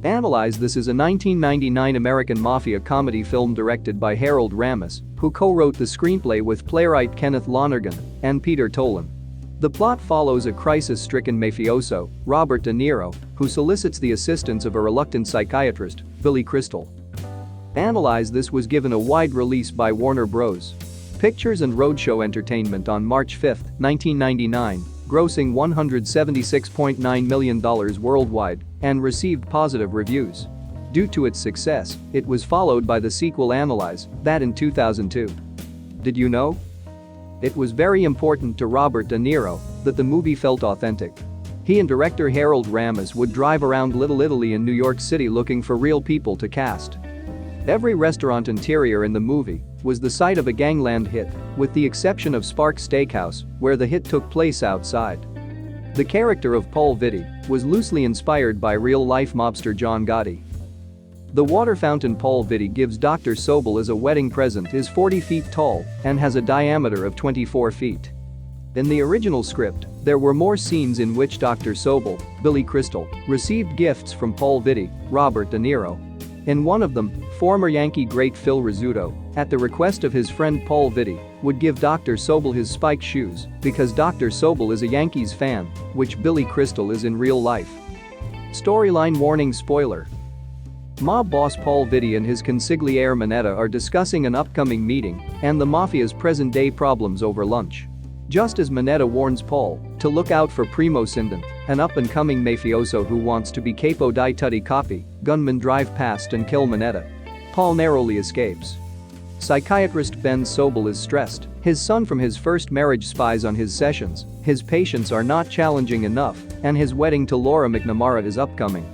Analyze This is a 1999 American mafia comedy film directed by Harold Ramis, who co-wrote the screenplay with playwright Kenneth Lonergan and Peter Tolan. The plot follows a crisis-stricken mafioso, Robert De Niro, who solicits the assistance of a reluctant psychiatrist, Billy Crystal. Analyze This was given a wide release by Warner Bros. Pictures and Roadshow Entertainment on March 5, 1999, grossing $176.9 million worldwide and received positive reviews. Due to its success, it was followed by the sequel Analyze That in 2002. Did you know? It was very important to Robert De Niro that the movie felt authentic. He and director Harold Ramis would drive around Little Italy in New York City looking for real people to cast. Every restaurant interior in the movie was the site of a gangland hit, with the exception of Sparks Steakhouse, where the hit took place outside. The character of Paul Vitti was loosely inspired by real-life mobster John Gotti. The water fountain Paul Vitti gives Dr. Sobel as a wedding present is 40 feet tall and has a diameter of 24 feet. In the original script, there were more scenes in which Dr. Sobel, Billy Crystal, received gifts from Paul Vitti, Robert De Niro. In one of them, former Yankee great Phil Rizzuto, at the request of his friend Paul Vitti, would give Dr. Sobel his spike shoes because Dr. Sobel is a Yankees fan, which Billy Crystal is in real life. Storyline warning spoiler. Mob boss Paul Vitti and his consigliere Minetta are discussing an upcoming meeting and the mafia's present-day problems over lunch. Just as Minetta warns Paul to look out for Primo Sinden, an up-and-coming mafioso who wants to be capo di tutti capi, gunmen drive past and kill Minetta. Paul narrowly escapes. Psychiatrist Ben Sobel is stressed. His son from his first marriage spies on his sessions, his patients are not challenging enough, and his wedding to Laura McNamara is upcoming.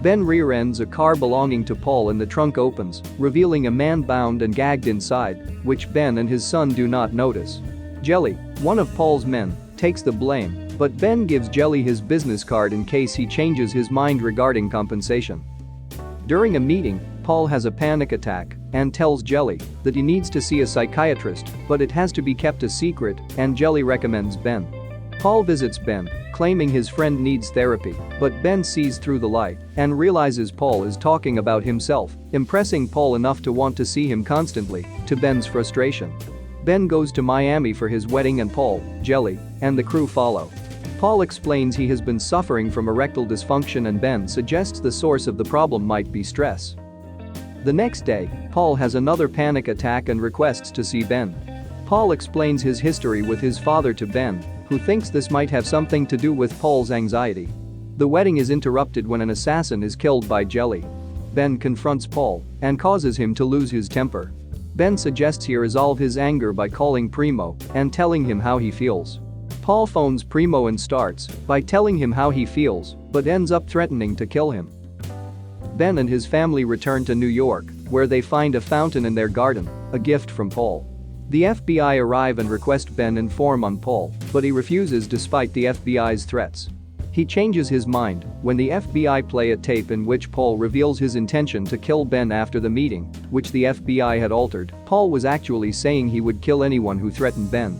Ben rear-ends a car belonging to Paul and the trunk opens, revealing a man bound and gagged inside, which Ben and his son do not notice. Jelly, one of Paul's men, takes the blame, but Ben gives Jelly his business card in case he changes his mind regarding compensation. During a meeting, Paul has a panic attack and tells Jelly that he needs to see a psychiatrist, but it has to be kept a secret, and Jelly recommends Ben. Paul visits Ben, claiming his friend needs therapy, but Ben sees through the lie and realizes Paul is talking about himself, impressing Paul enough to want to see him constantly, to Ben's frustration. Ben goes to Miami for his wedding and Paul, Jelly, and the crew follow. Paul explains he has been suffering from erectile dysfunction and Ben suggests the source of the problem might be stress. The next day, Paul has another panic attack and requests to see Ben. Paul explains his history with his father to Ben, who thinks this might have something to do with Paul's anxiety. The wedding is interrupted when an assassin is killed by Jelly. Ben confronts Paul and causes him to lose his temper. Ben suggests he resolve his anger by calling Primo and telling him how he feels. Paul phones Primo and starts by telling him how he feels, but ends up threatening to kill him. Ben and his family return to New York, where they find a fountain in their garden, a gift from Paul. The FBI arrive and request Ben inform on Paul, but he refuses despite the FBI's threats. He changes his mind when the FBI play a tape in which Paul reveals his intention to kill Ben after the meeting, which the FBI had altered. Paul was actually saying he would kill anyone who threatened Ben.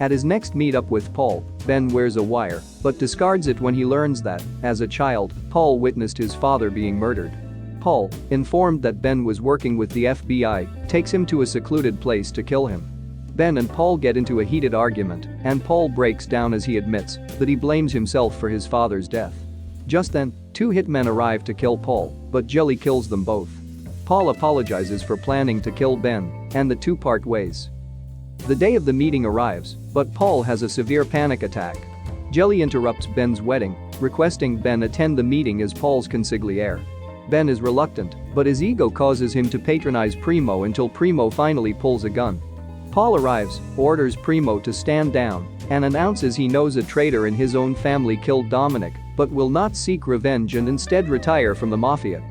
At his next meet-up with Paul, Ben wears a wire, but discards it when he learns that, as a child, Paul witnessed his father being murdered. Paul, informed that Ben was working with the FBI, takes him to a secluded place to kill him. Ben and Paul get into a heated argument, and Paul breaks down as he admits that he blames himself for his father's death. Just then, two hitmen arrive to kill Paul, but Jelly kills them both. Paul apologizes for planning to kill Ben, and the two part ways. The day of the meeting arrives, but Paul has a severe panic attack. Jelly interrupts Ben's wedding, requesting Ben attend the meeting as Paul's consigliere. Ben is reluctant, but his ego causes him to patronize Primo until Primo finally pulls a gun. Paul arrives, orders Primo to stand down, and announces he knows a traitor in his own family killed Dominic, but will not seek revenge and instead retire from the mafia.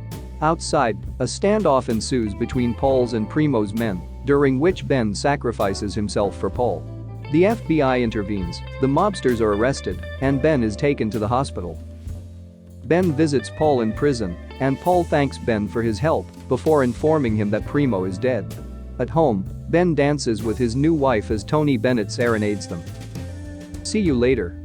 Outside, a standoff ensues between Paul's and Primo's men, during which Ben sacrifices himself for Paul. The FBI intervenes, the mobsters are arrested, and Ben is taken to the hospital. Ben visits Paul in prison, and Paul thanks Ben for his help before informing him that Primo is dead. At home, Ben dances with his new wife as Tony Bennett serenades them. See you later.